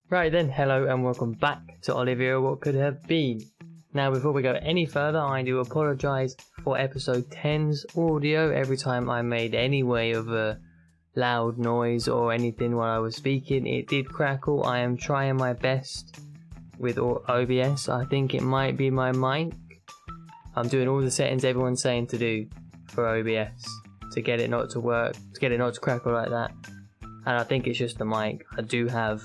Right then, hello and welcome back to Olivera What Could Have Been. Now before we go any further, I do apologise for episode 10's audio. Every time I made any way of a loud noise or anything while I was speaking, it did crackle. I am trying my best with OBS. I think it might be my mic. I'm doing all the settings everyone's saying to do for OBS to get it not to work, to get it not to crackle like that. And I think it's just the mic. I do have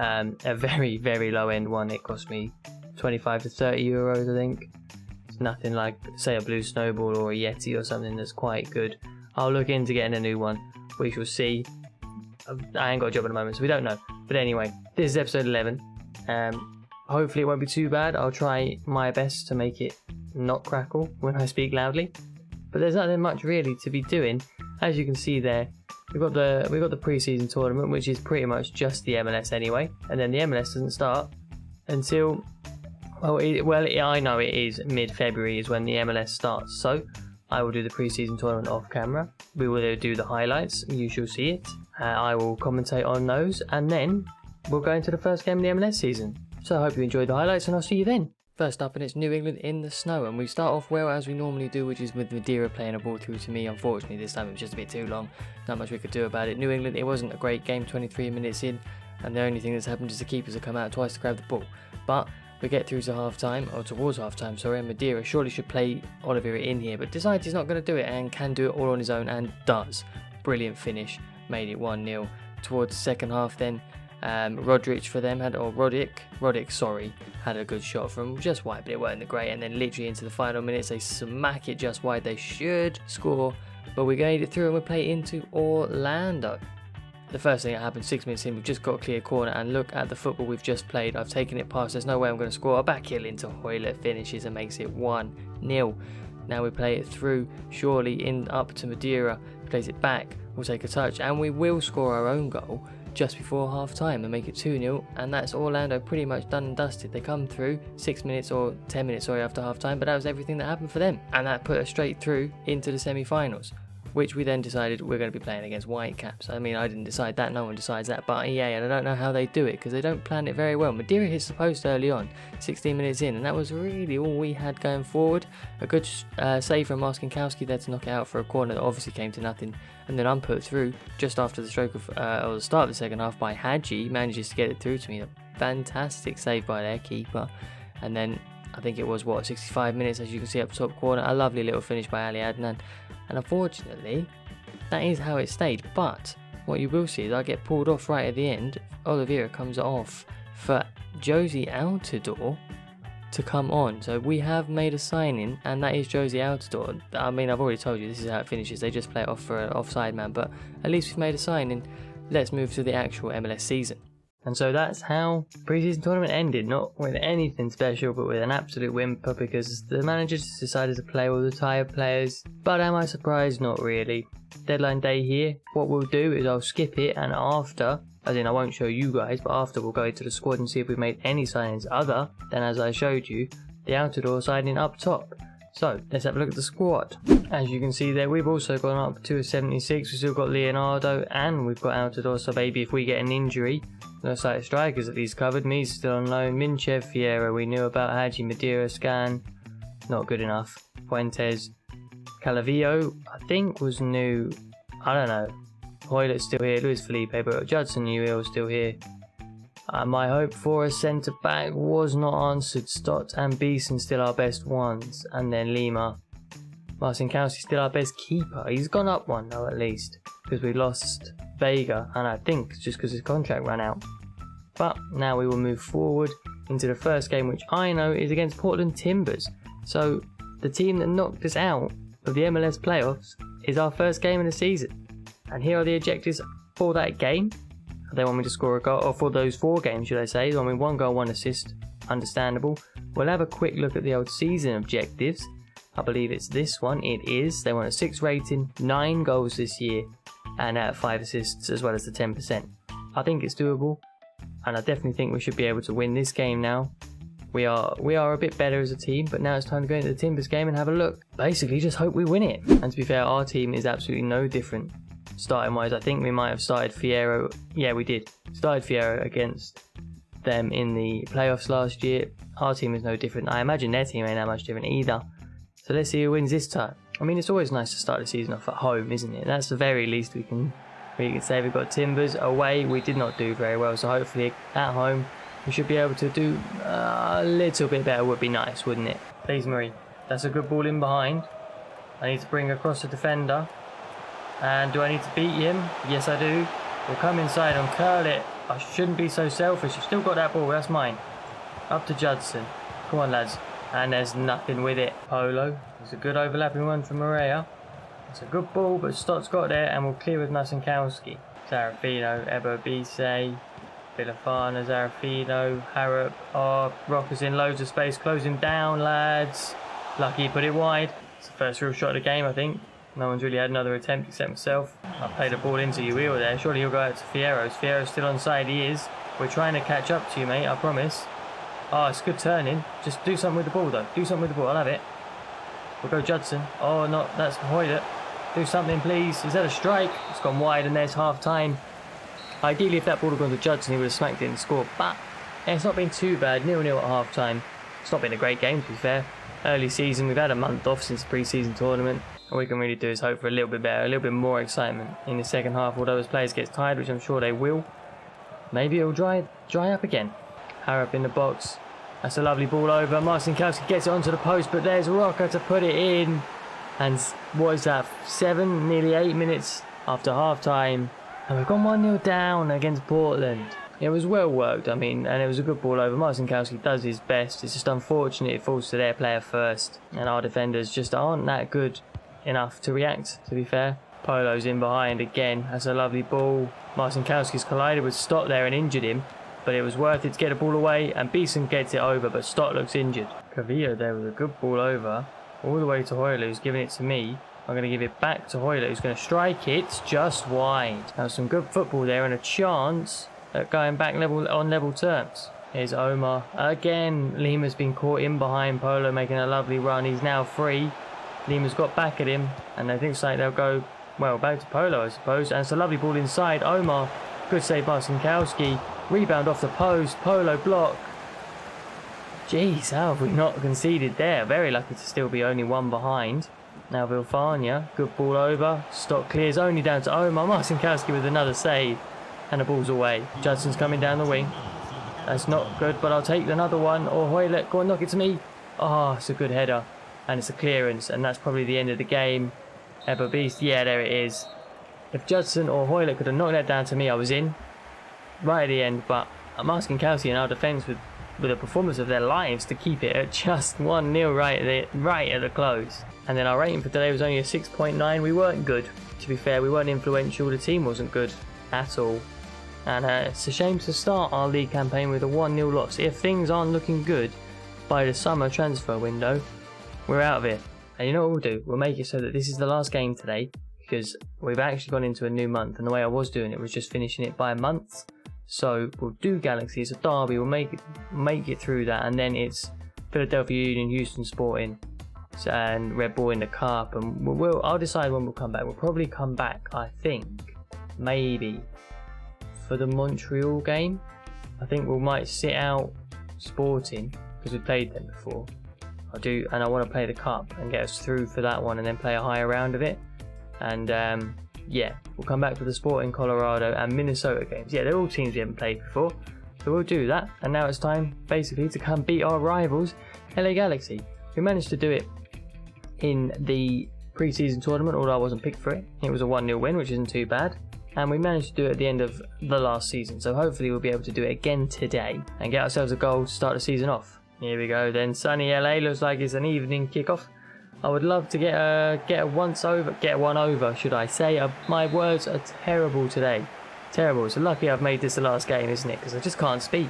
a very low end one. It cost me 25 to 30 euros, I think. It's nothing like, say, a Blue Snowball or a Yeti or something that's quite good. I'll look into getting a new one. We shall see. I ain't got a job at the moment, so we don't know. But anyway, this is episode 11. Hopefully it won't be too bad. I'll try my best to make it not crackle when I speak loudly. But there's nothing much really to be doing. As you can see there, we've got the pre-season tournament, which is pretty much just the MLS anyway. And then the MLS doesn't start until, I know it is mid-February is when the MLS starts. So I will do the pre-season tournament off camera. We will do the highlights. You shall see it. I will commentate on those, and then we'll go into the first game of the MLS season. So I hope you enjoyed the highlights, and I'll see you then. First up, and it's New England in the snow, and we start off well as we normally do, which is with Madeira playing a ball through to me. Unfortunately, this time it was just a bit too long. Not much we could do about it. New England, it wasn't a great game, 23 minutes in, and the only thing that's happened is the keepers have come out twice to grab the ball. But we get through to half-time, or towards half-time, sorry, and Madeira surely should play Olivera in here, but decides he's not going to do it and can do it all on his own, and does. Brilliant finish, made it 1-0. Towards the second half then, Roderick for them had a good shot from just wide, but it weren't the great. And then literally into the final minutes, they smack it just wide. They should score, but we made it through and we play into Orlando. The first thing that happened 6 minutes in, we've just got a clear corner, and look at the football we've just played. I've taken it past. There's no way I'm going to score. A back heel into Hoyle, finishes and makes it 1-0. Now we play it through, surely in up to Madeira, plays it back. We'll take a touch, and we will score our own goal just before half time and make it 2-0, and that's Orlando pretty much done and dusted. They come through 6 minutes or 10 minutes after half time, but that was everything that happened for them, and that put us straight through into the semi-finals, which we then decided we're going to be playing against Whitecaps. I mean, I didn't decide that, no one decides that but EA, and I don't know how they do it because they don't plan it very well. Madeira hits the post early on, 16 minutes in, and that was really all we had going forward. A good save from Marcinkowski there to knock it out for a corner that obviously came to nothing, and then I'm put through just after the stroke of, or the start of the second half by Hadji, manages to get it through to me. A fantastic save by their keeper, and then I think it was 65 minutes, as you can see up top corner, a lovely little finish by Ali Adnan. And unfortunately, that is how it stayed. But what you will see is I get pulled off right at the end. Olivera comes off for Josie Altidore to come on. So we have made a signing, and that is Josie Altidore. I mean, I've already told you this is how it finishes. They just play it off for an offside man. But at least we've made a signing. Let's move to the actual MLS season. And so that's how the pre-season tournament ended, not with anything special, but with an absolute whimper, because the manager just decided to play all the tired players. But am I surprised? Not really. Deadline day here. What we'll do is I'll skip it, and after, as in I won't show you guys, but after we'll go into the squad and see if we've made any signings other than, as I showed you, the Altidore signing up top. So, let's have a look at the squad. As you can see there, we've also gone up to a 76. We've still got Leonardo and we've got Altidore, so maybe if we get an injury, looks like strikers at least covered. Me's still on loan. Minchev, Fiera, we knew about. Hadji, Madeira, Scan, not good enough. Fuentes, Calavillo, I think was new. I don't know. Hoylett's still here. Luis Felipe, but Judson Newell's still here. My hope for a centre back was not answered. Stott and Beeson still our best ones, and then Lima. Marcinkowski still our best keeper. He's gone up one though at least, because we lost Vega, and I think just because his contract ran out. But now we will move forward into the first game, which I know is against Portland Timbers. So the team that knocked us out of the MLS playoffs is our first game of the season. And here are the objectives for that game. They want me to score a goal, or for those 4 games should I say. I mean, 1 goal, 1 assist, understandable. We'll have a quick look at the old season objectives. I believe it's this one. It is. They want a 6 rating, 9 goals this year, and 5 assists as well as the 10%. I think it's doable, and I definitely think we should be able to win this game now. We are a bit better as a team, but now it's time to go into the Timbers game and have a look. Basically, just hope we win it. And to be fair, our team is absolutely no different starting wise. I think we might have started Fierro. Yeah, we did. Started Fierro against them in the playoffs last year. Our team is no different. I imagine their team ain't that much different either. So let's see who wins this time. I mean, it's always nice to start the season off at home, isn't it? That's the very least we can say. We've got Timbers away. We did not do very well, so hopefully at home we should be able to do a little bit better. Would be nice, wouldn't it? Please, Marie. That's a good ball in behind. I need to bring across the defender. And do I need to beat him? Yes, I do. We'll come inside and curl it. I shouldn't be so selfish. I've still got that ball. That's mine. Up to Judson. Come on, lads. And there's nothing with it. Polo. It's a good overlapping one from Maria. It's a good ball, but Stott's got there, and we'll clear with Nasinkowski. Zarafino, Ebo Bise, Villafana, Zarafino, Harrop. Oh, Rocker's in loads of space. Close him down, lads. Lucky he put it wide. It's the first real shot of the game, I think. No one's really had another attempt except myself. I played the ball into you wheel there. Surely he'll go out to Fierro's. Fierro's still on side. He is. We're trying to catch up to you, mate. I promise. Oh, it's good turning. Just do something with the ball, though. Do something with the ball. I'll have it. We'll go Judson. Oh, no. That's Hoylett. Do something, please. Is that a strike? It's gone wide, and there's half time. Ideally, if that ball had gone to Judson, he would have smacked it and scored. But it's not been too bad. 0-0 at half time. It's not been a great game, to be fair. Early season. We've had a month off since the pre-season tournament. All we can really do is hope for a little bit better, a little bit more excitement in the second half. Although as players get tired, which I'm sure they will, maybe it'll dry up again. Harrop in the box. That's a lovely ball over. Marcinkowski gets it onto the post, but there's Rocker to put it in. And what is that? 7, nearly 8 minutes after half time. And we've gone 1-0 down against Portland. It was well worked, I mean, and it was a good ball over. Marcinkowski does his best. It's just unfortunate it falls to their player first. And our defenders just aren't that good enough to react, to be fair. Polo's in behind again. That's a lovely ball. Marcinkowski's collided with Stott there and injured him, but it was worth it to get the ball away, and Beeson gets it over, but Stott looks injured. Cavillo there with a good ball over, all the way to Hoyle, who's giving it to me. I'm going to give it back to Hoyle, who's going to strike it just wide. Now some good football there and a chance at going back on level terms. Here's Omar again. Lima's been caught in behind. Polo making a lovely run. He's now free. Lima's got back at him, and I think it's like they'll go, well, back to Polo, I suppose. And it's a lovely ball inside. Omar, good save by Marcinkowski. Rebound off the post. Polo block. Jeez, how have we not conceded there? Very lucky to still be only one behind. Now Vilfania, good ball over. Stott clears only down to Omar. Marcinkowski with another save, and the ball's away. Judson's coming down the wing. That's not good, but I'll take another one. Or Hoylett, go and knock it to me. Oh, it's a good header. And it's a clearance, and that's probably the end of the game. Eber Beast, yeah, there it is. If Judson or Hoylett could have knocked that down to me, I was in. Right at the end, but I'm asking Kelsey in our defence with a performance of their lives to keep it at just 1-0 right at the close. And then our rating for today was only a 6.9. We weren't good, to be fair. We weren't influential. The team wasn't good at all. And it's a shame to start our league campaign with a 1-0 loss. If things aren't looking good by the summer transfer window, we're out of here. And you know what we'll do? We'll make it so that this is the last game today, because we've actually gone into a new month, and the way I was doing it was just finishing it by months. So we'll do Galaxy. It's a derby. We'll make it through that, and then it's Philadelphia Union, Houston Sporting, and Red Bull in the Cup. And I'll decide when we'll come back. We'll probably come back, I think, maybe for the Montreal game. I think we might sit out Sporting because we played them before. And I want to play the Cup and get us through for that one, and then play a higher round of it. And yeah, we'll come back to the Sporting, Colorado and Minnesota games. Yeah, they're all teams we haven't played before, so we'll do that. And now it's time, basically, to come beat our rivals, LA Galaxy. We managed to do it in the pre-season tournament, although I wasn't picked for it. It was a 1-0 win, which isn't too bad. And we managed to do it at the end of the last season, so hopefully we'll be able to do it again today and get ourselves a goal to start the season off. Here we go then. Sunny LA, looks like it's an evening kickoff. I would love to get one over, should I say. My words are terrible today. Terrible. So lucky I've made this the last game, isn't it? Because I just can't speak.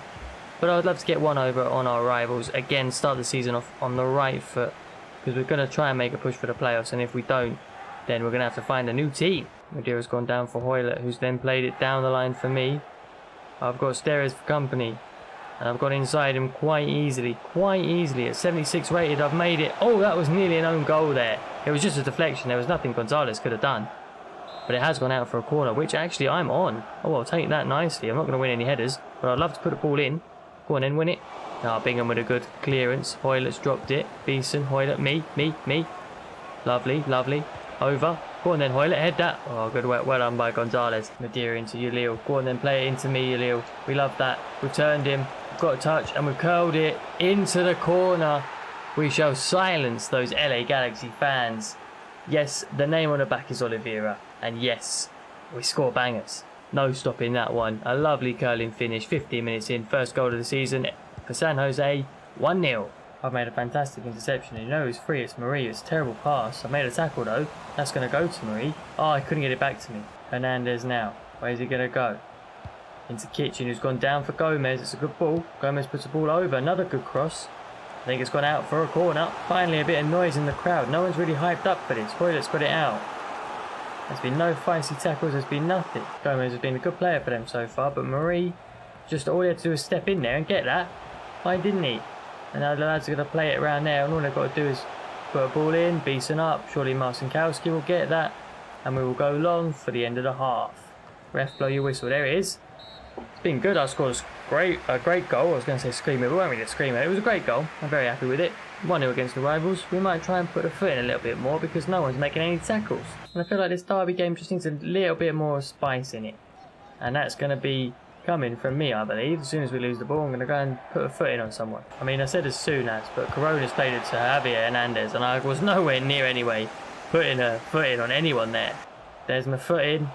But I would love to get one over on our rivals. Again, start the season off on the right foot, because we're going to try and make a push for the playoffs. And if we don't, then we're going to have to find a new team. Madeira's gone down for Hoylett, who's then played it down the line for me. I've got Steres for company. And I've got inside him quite easily. At 76 rated, I've made it. Oh, that was nearly an own goal there. It was just a deflection. There was nothing Gonzalez could have done. But it has gone out for a corner, which actually I'm on. Oh, I'll take that nicely. I'm not going to win any headers, but I'd love to put the ball in. Go on then, win it. Ah, Bingham with a good clearance. Hoylett's dropped it. Beeson, Hoylett, me. Lovely, lovely. Over. Go on then, Hoylett, head that. Oh, good work. Well done by Gonzalez. Madeira into Ulil. Go on then, play it into me, Ulil. We love that. We've turned him. We've got a touch, and we've curled it into the corner. We shall silence those LA Galaxy fans. Yes, the name on the back is Olivera. And yes, we score bangers. No stopping that one. A lovely curling finish. 15 minutes in. First goal of the season for San Jose. 1-0. I've made a fantastic interception. And you know who's free? It's Marie. It's a terrible pass. I made a tackle though. That's going to go to Marie. Oh, I couldn't get it back to me. Hernandez now. Where's he going to go? Into Kitchen, who's gone down for Gomez. It's a good ball. Gomez puts the ball over. Another good cross. I think it's gone out for a corner. Finally a bit of noise in the crowd. No one's really hyped up for this. Hoylett's got it out. There's been no feisty tackles. There's been nothing. Gomez has been a good player for them so far. But Marie, just all he had to do was step in there and get that. Why didn't he? And now the lads are going to play it around there. And all they've got to do is put a ball in. Beeson up. Surely Marcinkowski will get that. And we will go long for the end of the half. Ref, blow your whistle. There it is. It's been good. I scored a great goal. I was going to say screamer, but we weren't really a screamer. It was a great goal. I'm very happy with it. 1-0 against the rivals. We might try and put a foot in a little bit more because no one's making any tackles. And I feel like this derby game just needs a little bit more spice in it. And that's going to be coming from me, I believe. As soon as we lose the ball, I'm going to go and put a foot in on someone. I mean, I said as soon as, but Corona's played it to Javier Hernandez, and I was nowhere near anyway putting a foot in on anyone there. There's my foot in.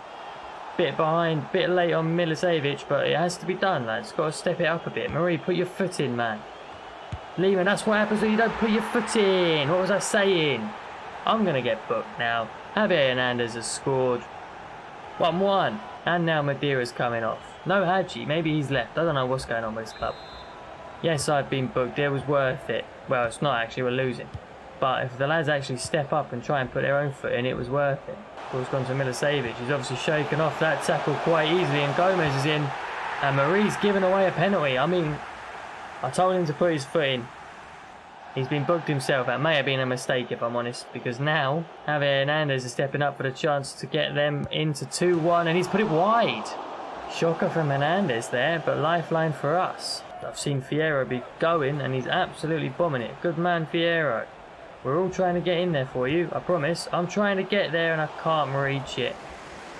Bit behind, bit late on Milicevic, but it has to be done, lads. Got to step it up a bit. Marie, put your foot in, man. Lehman, that's what happens when you don't put your foot in. What was I saying? I'm going to get booked now. Javier Hernandez has scored. 1-1. And now Madeira's coming off. No Hadji. Maybe he's left. I don't know what's going on with this club. Yes, I've been booked. It was worth it. Well, it's not actually. We're losing. But if the lads actually step up and try and put their own foot in, it was worth it. Ball's gone to Milicevic. He's obviously shaken off that tackle quite easily, and Gomez is in. And Marie's given away a penalty. I mean, I told him to put his foot in. He's been booked himself. That may have been a mistake, if I'm honest, because now Javier Hernandez is stepping up for the chance to get them into 2-1, and he's put it wide. Shocker from Hernandez there, but lifeline for us. I've seen Fierro be going, and he's absolutely bombing it. Good man, Fierro. We're all trying to get in there for you, I promise. I'm trying to get there and I can't reach it.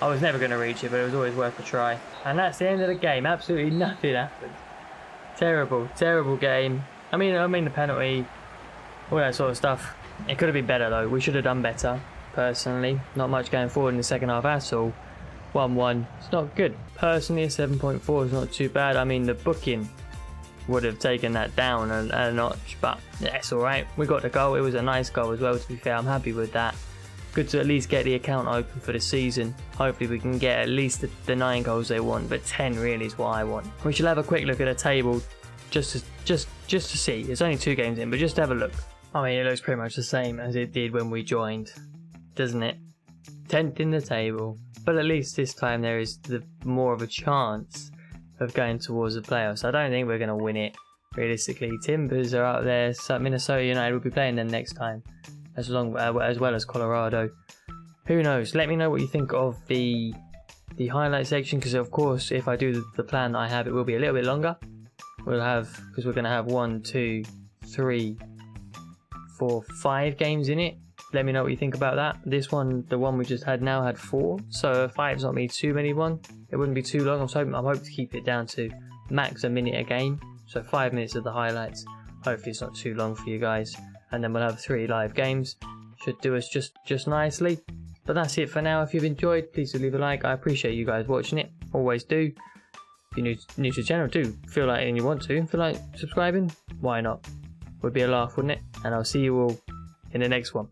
I was never going to reach it, but it was always worth a try. And that's the end of the game. Absolutely nothing happened. Terrible, terrible game. I mean the penalty, all that sort of stuff. It could have been better though. We should have done better, personally. Not much going forward in the second half at all. 1-1. It's not good. Personally, a 7.4 is not too bad. I mean, the booking would have taken that down a notch, but yeah, it's alright. We got the goal. It was a nice goal as well, to be fair. I'm happy with that. Good to at least get the account open for the season. Hopefully we can get at least the 9 goals they want, but 10 really is what I want. We shall have a quick look at the table just to see. It's only 2 games in, but just have a look. I mean, it looks pretty much the same as it did when we joined, doesn't it? 10th in the table, but at least this time there is more of a chance of going towards the playoffs. I don't think we're going to win it, realistically. Timbers are out there, so Minnesota United will be playing them next time, as well as Colorado. Who knows? Let me know what you think of the highlight section, because of course if I do the plan that I have, it will be a little bit longer. Because we're going to have 1, 2, 3, 4, 5 games in it. Let me know what you think about that. This one, the one we just had now, had 4, so 5's not me too many one. It wouldn't be too long. I'm hoping to keep it down to max a minute a game, so 5 minutes of the highlights. Hopefully it's not too long for you guys, and then we'll have 3 live games. Should do us just nicely. But that's it for now. If you've enjoyed, please do leave a like. I appreciate you guys watching it. Always do. If you're new to the channel, do feel like and you want to feel like subscribing, why not? Would be a laugh, wouldn't it? And I'll see you all in the next one.